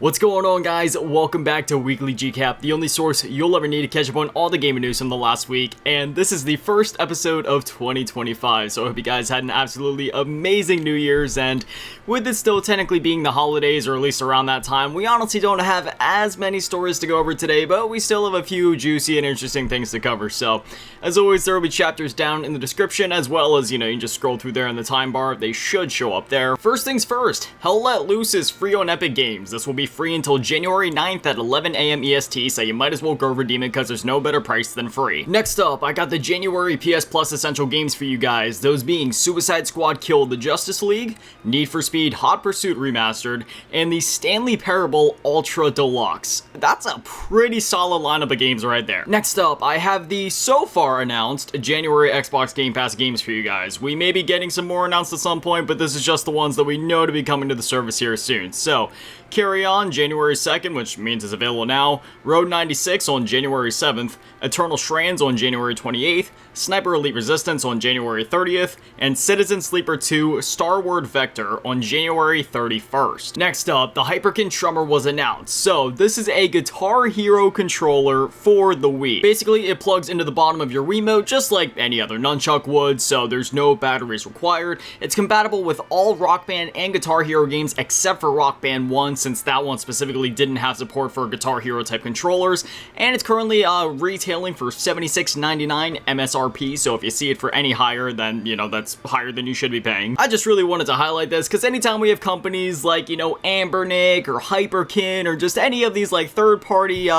What's going on, guys? Welcome back to Weekly GCap, the only source you'll ever need to catch up on all the gaming news from the last week, and this is the first episode of 2025, so I hope you guys had an absolutely amazing New Year's, and with it still technically being the holidays, or at least around that time, we honestly don't have as many stories to go over today, but we still have a few juicy and interesting things to cover. So, as always, there will be chapters down in the description, as well as, you can just scroll through there in the time bar. They should show up there. First things first, Hell Let Loose is free on Epic Games. This will be free until January 9th at 11 a.m. EST, so you might as well go redeem it because there's no better price than free. Next up, I got the January PS Plus Essential Games for you guys, those being Suicide Squad Kill the Justice League, Need for Speed Hot Pursuit Remastered, and the Stanley Parable Ultra Deluxe. That's a pretty solid lineup of games right there. Next up, I have the so far announced January Xbox Game Pass games for you guys. We may be getting some more announced at some point, but this is just the ones that we know to be coming to the service here soon. So, Carry On January 2nd, which means it's available now, Road 96 on January 7th, Eternal Strands on January 28th, Sniper Elite Resistance on January 30th, and Citizen Sleeper 2 Starward Vector on January 31st. Next up, the Hyperkin Strummer was announced. So, this is a Guitar Hero controller for the Wii. Basically, it plugs into the bottom of your Wiimote just like any other nunchuck would, so there's no batteries required. It's compatible with all Rock Band and Guitar Hero games except for Rock Band 1, since that one specifically didn't have support for Guitar Hero type controllers, and it's currently retailing for $76.99 MSRP, so if you see it for any higher, then, that's higher than you should be paying. I just really wanted to highlight this, because anytime we have companies like, Ambernick, or Hyperkin, or just any of these, like, third-party,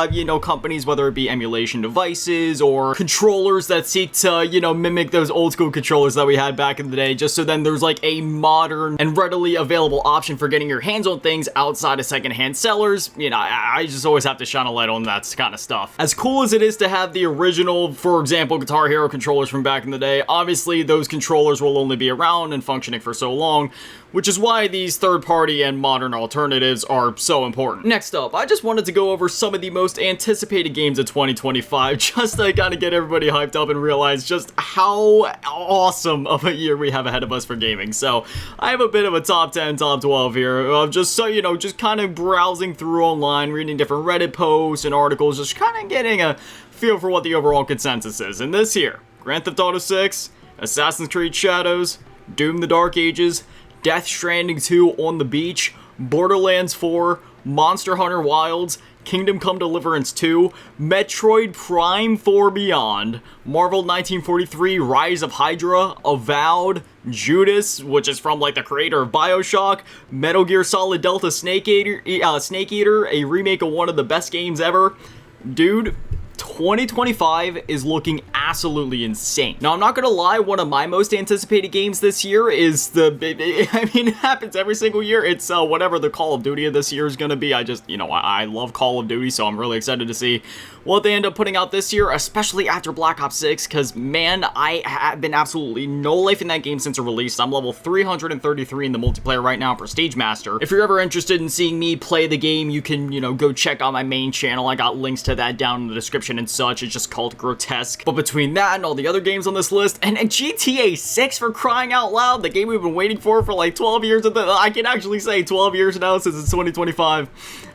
companies, whether it be emulation devices, or controllers that seek to, mimic those old-school controllers that we had back in the day, just so then there's, like, a modern and readily available option for getting your hands on things outside of secondhand sellers. I just always have to shine a light on that kind of stuff. As cool as it is to have the original, for example, Guitar Hero controllers from back in the day, obviously those controllers will only be around and functioning for so long, which is why these third-party and modern alternatives are so important. Next up, I just wanted to go over some of the most anticipated games of 2025, just to kind of get everybody hyped up and realize just how awesome of a year we have ahead of us for gaming. So, I have a bit of a top 10, top 12 here, just so, just kind of browsing through online, reading different Reddit posts and articles, just kind of getting a feel for what the overall consensus is. And this here, Grand Theft Auto 6, Assassin's Creed Shadows, Doom the Dark Ages, Death Stranding 2 on the Beach, Borderlands 4, Monster Hunter Wilds, Kingdom Come Deliverance 2, Metroid Prime 4 Beyond, Marvel 1943 Rise of Hydra, Avowed, Judas, which is from like the creator of BioShock, Metal Gear Solid Delta Snake Eater, a remake of one of the best games ever. Dude, 2025 is looking absolutely insane. Now, I'm not gonna lie, one of my most anticipated games this year is it happens every single year. It's whatever the Call of Duty of this year is gonna be. I love Call of Duty, so I'm really excited to see what they end up putting out this year, especially after Black Ops 6, because, man, I have been absolutely no life in that game since it released. I'm level 333 in the multiplayer right now, Prestige Master. If you're ever interested in seeing me play the game, you can, go check out my main channel. I got links to that down in the description and such. It's just called Grotesque. But between that and all the other games on this list, and GTA 6 for crying out loud, the game we've been waiting for like 12 years, I can actually say 12 years now since it's 2025.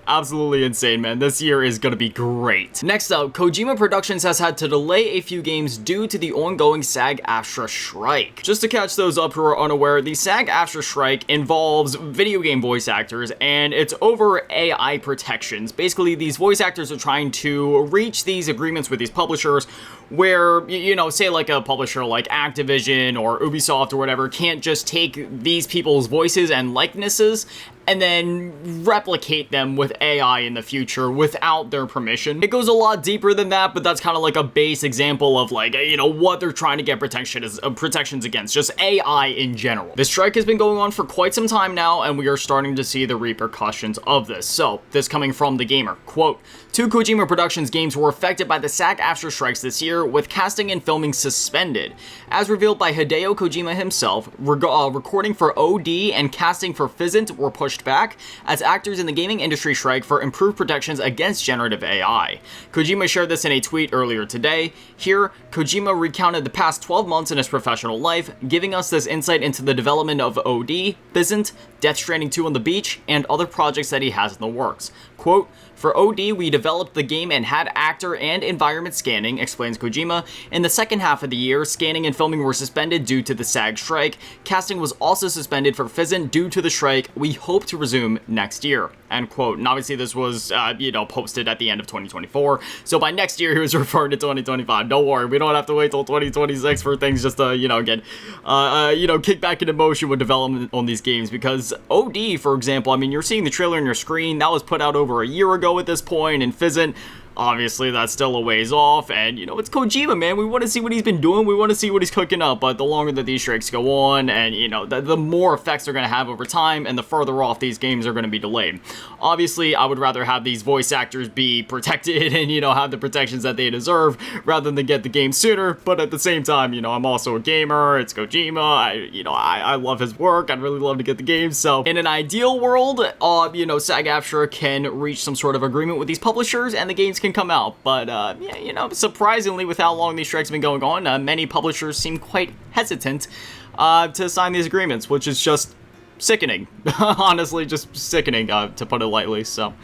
Absolutely insane, man. This year is gonna be great. Next up, Kojima Productions has had to delay a few games due to the ongoing SAG-AFTRA strike. Just to catch those up who are unaware, the SAG-AFTRA strike involves video game voice actors, and it's over AI protections. Basically, these voice actors are trying to reach these agreements with these publishers where, say like a publisher like Activision or Ubisoft or whatever can't just take these people's voices and likenesses and then replicate them with AI in the future without their permission. It goes a lot deeper than that, but that's kind of like a base example of like, what they're trying to get protections against, just AI in general. This strike has been going on for quite some time now, and we are starting to see the repercussions of this. So, this coming from The Gamer, quote, 2 Kojima Productions games were affected by the SAG-AFTRA strikes this year, with casting and filming suspended. As revealed by Hideo Kojima himself, recording for OD and casting for Fizzant were pushed pushed back as actors in the gaming industry strike for improved protections against generative AI. Kojima shared this in a tweet earlier today. Here, Kojima recounted the past 12 months in his professional life, giving us this insight into the development of OD, Physant, Death Stranding 2 on the Beach, and other projects that he has in the works. Quote, "For OD, we developed the game and had actor and environment scanning," explains Kojima. "In the second half of the year, scanning and filming were suspended due to the SAG strike. Casting was also suspended for Physant due to the strike. We hope to resume next year." End quote. And obviously this was, posted at the end of 2024. So by next year, he was referring to 2025. Don't worry, we don't have to wait till 2026 for things just to, kick back into motion with development on these games. Because OD, for example, I mean, you're seeing the trailer on your screen. That was put out over a year ago at this point, and Physant, obviously that's still a ways off, and it's Kojima, man. We want to see what he's been doing, we want to see what he's cooking up, but the longer that these strikes go on, and the more effects they're going to have over time, and the further off these games are going to be delayed. Obviously, I would rather have these voice actors be protected and, have the protections that they deserve, rather than get the game sooner, but at the same time, I'm also a gamer, it's Kojima, I love his work, I'd really love to get the game, so in an ideal world, SAG-AFTRA can reach some sort of agreement with these publishers, and the games can come out, but surprisingly, with how long these strikes have been going on, many publishers seem quite hesitant to sign these agreements, which is just sickening. Honestly, just sickening, to put it lightly. So,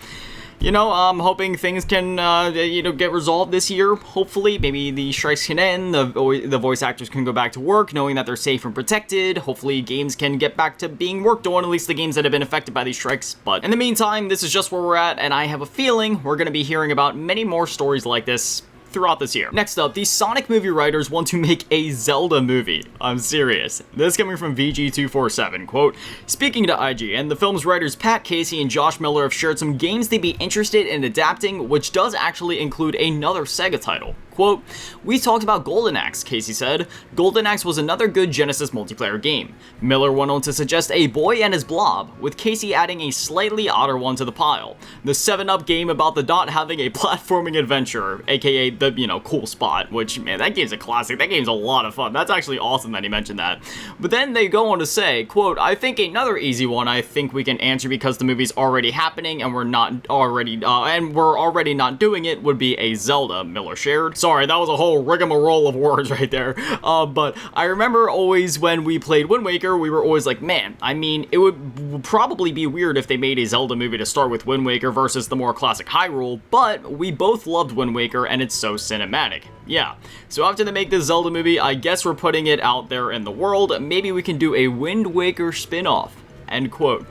I'm hoping things can, get resolved this year. Hopefully, maybe the strikes can end, the voice actors can go back to work, knowing that they're safe and protected. Hopefully, games can get back to being worked on, at least the games that have been affected by these strikes. But in the meantime, this is just where we're at, and I have a feeling we're going to be hearing about many more stories like this throughout this year. Next up, the Sonic movie writers want to make a Zelda movie. I'm serious. This coming from VG247, quote, "Speaking to IGN, the film's writers Pat Casey and Josh Miller have shared some games they'd be interested in adapting, which does actually include another Sega title. Quote, "We talked about Golden Axe," Casey said. "Golden Axe was another good Genesis multiplayer game." Miller went on to suggest A Boy and His Blob, with Casey adding a slightly odder one to the pile. The 7-Up game about the dot having a platforming adventure, aka the, cool spot, which, man, that game's a classic. That game's a lot of fun. That's actually awesome that he mentioned that. But then they go on to say, quote, "I think another easy one I think we can answer because the movie's already happening and we're already not doing it would be a Zelda," Miller shared. Sorry, that was a whole rigmarole of words right there. But I remember always when we played Wind Waker, we were always like, man, I mean, it would probably be weird if they made a Zelda movie to start with Wind Waker versus the more classic Hyrule, but we both loved Wind Waker and it's so cinematic. Yeah, so after they make this Zelda movie, I guess we're putting it out there in the world. Maybe we can do a Wind Waker spin-off, end quote.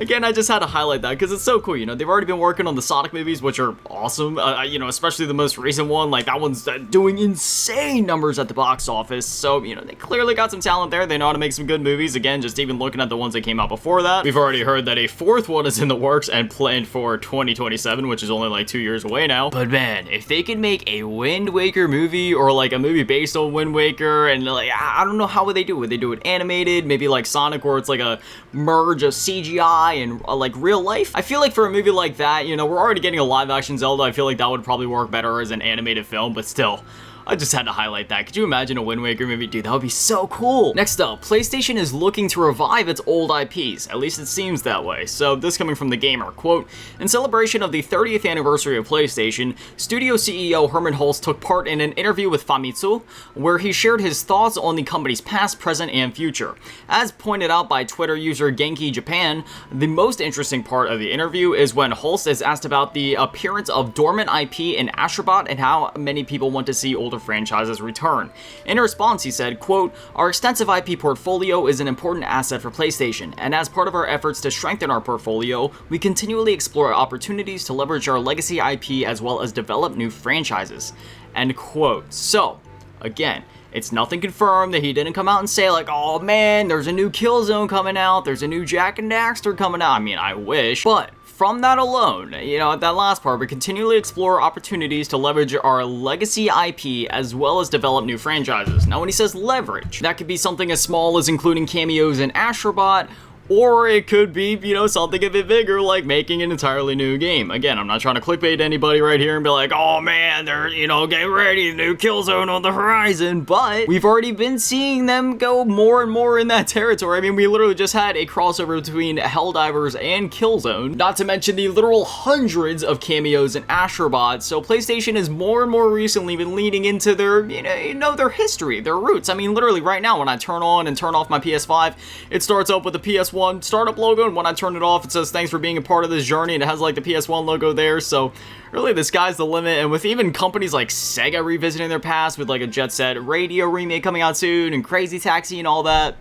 Again, I just had to highlight that because it's so cool, they've already been working on the Sonic movies, which are awesome, especially the most recent one, like that one's doing insane numbers at the box office, so, they clearly got some talent there, they know how to make some good movies, again, just even looking at the ones that came out before that. We've already heard that a 4th one is in the works and planned for 2027, which is only like 2 years away now, but man, if they could make a Wind Waker movie, or like a movie based on Wind Waker, and like, I don't know how would they do it, would they do it animated, maybe like Sonic, where it's like a merge of CGI and like real life? I feel like for a movie like that, we're already getting a live action Zelda, I feel like that would probably work better as an animated film, but still, I just had to highlight that. Could you imagine a Wind Waker movie? Dude, that would be so cool. Next up, PlayStation is looking to revive its old IPs. At least it seems that way. So this coming from The Gamer, quote, "In celebration of the 30th anniversary of PlayStation, studio CEO Herman Hulst took part in an interview with Famitsu, where he shared his thoughts on the company's past, present, and future. As pointed out by Twitter user Genki Japan, the most interesting part of the interview is when Hulst is asked about the appearance of dormant IP in Astrobot and how many people want to see older franchises return. In response, he said, quote, "Our extensive IP portfolio is an important asset for PlayStation, and as part of our efforts to strengthen our portfolio, we continually explore opportunities to leverage our legacy IP as well as develop new franchises." End quote. So, again, it's nothing confirmed that he didn't come out and say like, oh man, there's a new Killzone coming out, there's a new Jak and Daxter coming out. I mean, I wish, but from that alone, at that last part, we continually explore opportunities to leverage our legacy IP as well as develop new franchises. Now, when he says leverage, that could be something as small as including cameos in Astrobot, or it could be, you know, something a bit bigger, like making an entirely new game. Again, I'm not trying to clickbait anybody right here and be like, oh man, they're, you know, getting ready, new Killzone on the horizon, but we've already been seeing them go more and more in that territory. I mean, we literally just had a crossover between Helldivers and Killzone, not to mention the literal hundreds of cameos in Astrobot. So PlayStation has more and more recently been leaning into their, you know, their history, their roots. I mean, literally right now, when I turn on and turn off my PS5, it starts up with the PS1 startup logo, and when I turn it off, it says thanks for being a part of this journey, and it has like the PS1 logo there. So really, the sky's the limit. And with even companies like Sega revisiting their past with like a Jet Set Radio remake coming out soon, and Crazy Taxi and all that,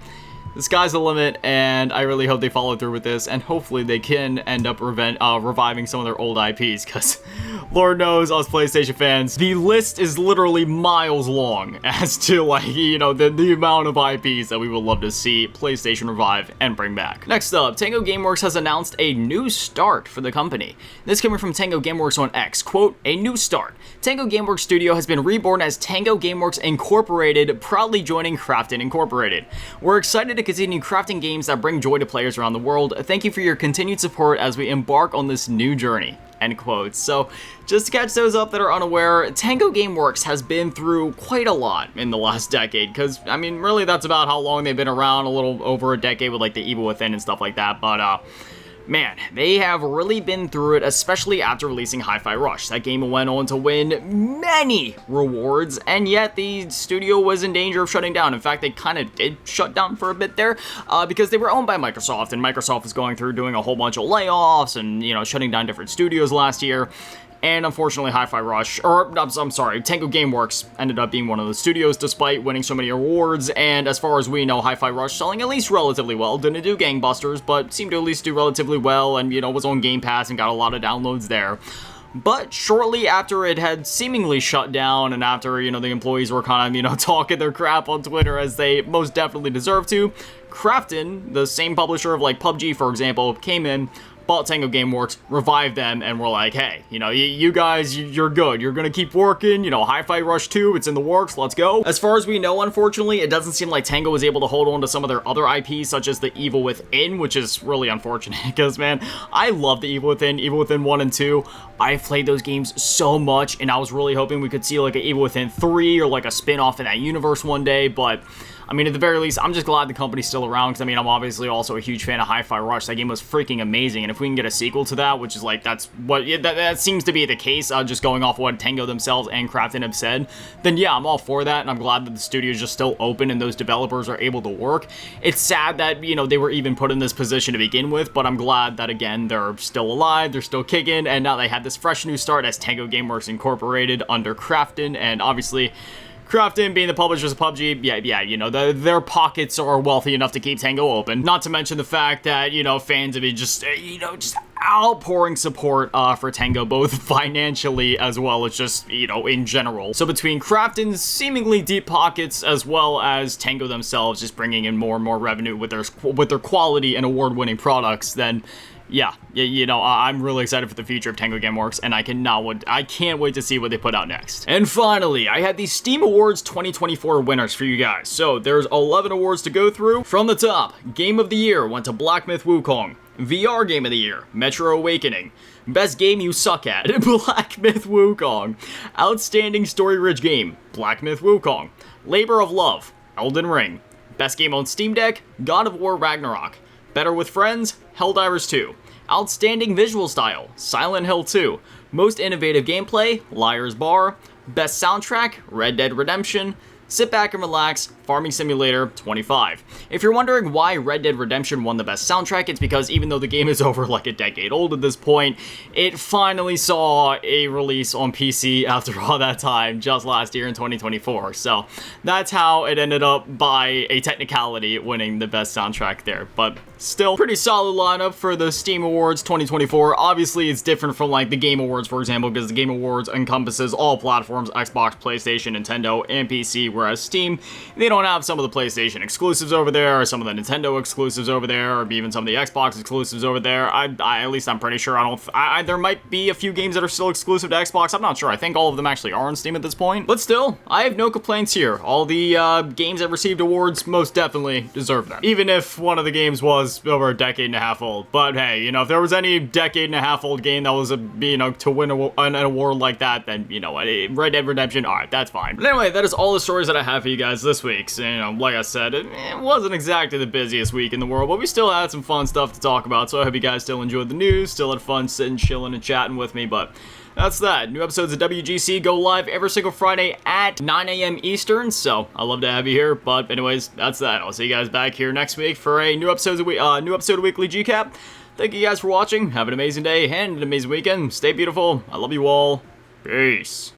the sky's the limit, and I really hope they follow through with this, and hopefully they can end up reviving some of their old IPs, because Lord knows, us PlayStation fans, the list is literally miles long as to, like, you know, the amount of IPs that we would love to see PlayStation revive and bring back. Next up, Tango Gameworks has announced a new start for the company. This coming from Tango Gameworks on X, quote, "A new start. Tango Gameworks Studio has been reborn as Tango Gameworks Incorporated, proudly joining Krafton Incorporated. We're excited to continue crafting games that bring joy to players around the world. Thank you for your continued support as we embark on this new journey." End quote. So, just to catch those up that are unaware, Tango Gameworks has been through quite a lot in the last decade, because, I mean, really that's about how long they've been around, a little over a decade with, like, the Evil Within and stuff like that, but, man, they have really been through it, especially after releasing Hi-Fi Rush. That game went on to win many rewards, and yet the studio was in danger of shutting down. In fact, they kind of did shut down for a bit there, because they were owned by Microsoft, and Microsoft was going through doing a whole bunch of layoffs and, you know, shutting down different studios last year. And unfortunately, Hi-Fi Rush, or I'm sorry, Tango Gameworks ended up being one of the studios despite winning so many awards, and as far as we know, Hi-Fi Rush selling at least relatively well. Didn't do gangbusters, but seemed to at least do relatively well, and, you know, was on Game Pass and got a lot of downloads there. But shortly after it had seemingly shut down, and after, you know, the employees were kind of, you know, talking their crap on Twitter, as they most definitely deserve to, Krafton, the same publisher of, like, PUBG, for example, came in, bought Tango Gameworks, revived them, and we're like, hey, you know, you guys, you're good. You're gonna keep working, you know, Hi-Fi Rush 2, it's in the works, let's go. As far as we know, unfortunately, it doesn't seem like Tango was able to hold on to some of their other IPs, such as the Evil Within, which is really unfortunate, because, man, I love the Evil Within 1 and 2. I've played those games so much, and I was really hoping we could see, like, an Evil Within 3, or, like, a spin-off in that universe one day, but I mean, at the very least, I'm just glad the company's still around, because, I mean, I'm obviously also a huge fan of Hi-Fi Rush. That game was freaking amazing, and if we can get a sequel to that, which is, like, that's what, that seems to be the case, just going off what Tango themselves and Krafton have said, then yeah, I'm all for that, and I'm glad that the studio is just still open and those developers are able to work. It's sad that, you know, they were even put in this position to begin with, but I'm glad that, again, they're still alive, they're still kicking, and now they have this fresh new start as Tango Gameworks Incorporated under Krafton, and obviously Krafton being the publishers of PUBG, yeah, you know, their pockets are wealthy enough to keep Tango open. Not to mention the fact that, you know, fans have been just, you know, just outpouring support for Tango, both financially as well as just, you know, in general. So between Krafton's seemingly deep pockets as well as Tango themselves just bringing in more and more revenue with their quality and award-winning products, then yeah, you know, I'm really excited for the future of Tango Gameworks, and I can't wait to see what they put out next. And finally, I had the Steam Awards 2024 winners for you guys. So there's 11 awards to go through. From the top, Game of the Year went to Black Myth Wukong. VR Game of the Year, Metro Awakening. Best Game You Suck At, Black Myth Wukong. Outstanding Story-Rich Game, Black Myth Wukong. Labor of Love, Elden Ring. Best Game on Steam Deck, God of War Ragnarok. Better with Friends, Helldivers 2. Outstanding Visual Style, Silent Hill 2. Most Innovative Gameplay, Liar's Bar. Best Soundtrack, Red Dead Redemption. Sit back and relax, Farming Simulator 25. If you're wondering why Red Dead Redemption won the best soundtrack, it's because even though the game is over like a decade old at this point, it finally saw a release on PC after all that time, just last year in 2024. So that's how it ended up by a technicality winning the best soundtrack there. But still, pretty solid lineup for the Steam Awards 2024. Obviously, it's different from like the Game Awards, for example, because the Game Awards encompasses all platforms, Xbox, PlayStation, Nintendo, and PC, whereas Steam, they don't have some of the PlayStation exclusives over there, or some of the Nintendo exclusives over there, or even some of the Xbox exclusives over there. At least I'm pretty sure there might be a few games that are still exclusive to Xbox. I'm not sure. I think all of them actually are on Steam at this point. But still, I have no complaints here. All the games that received awards most definitely deserve them. Even if one of the games was was over a decade and a half old. But hey, you know, if there was any decade and a half old game that was, you know, to win an award like that, then, you know what, Red Dead Redemption, alright, that's fine. But anyway, that is all the stories that I have for you guys this week. So, you know, like I said, it wasn't exactly the busiest week in the world, but we still had some fun stuff to talk about, so I hope you guys still enjoyed the news, still had fun sitting, chilling, and chatting with me, but that's that. New episodes of WGC go live every single Friday at 9 a.m. Eastern, so I'd love to have you here, but anyways, that's that. I'll see you guys back here next week for a new episode of Weekly GCap. Thank you guys for watching, have an amazing day, and an amazing weekend, stay beautiful, I love you all, peace.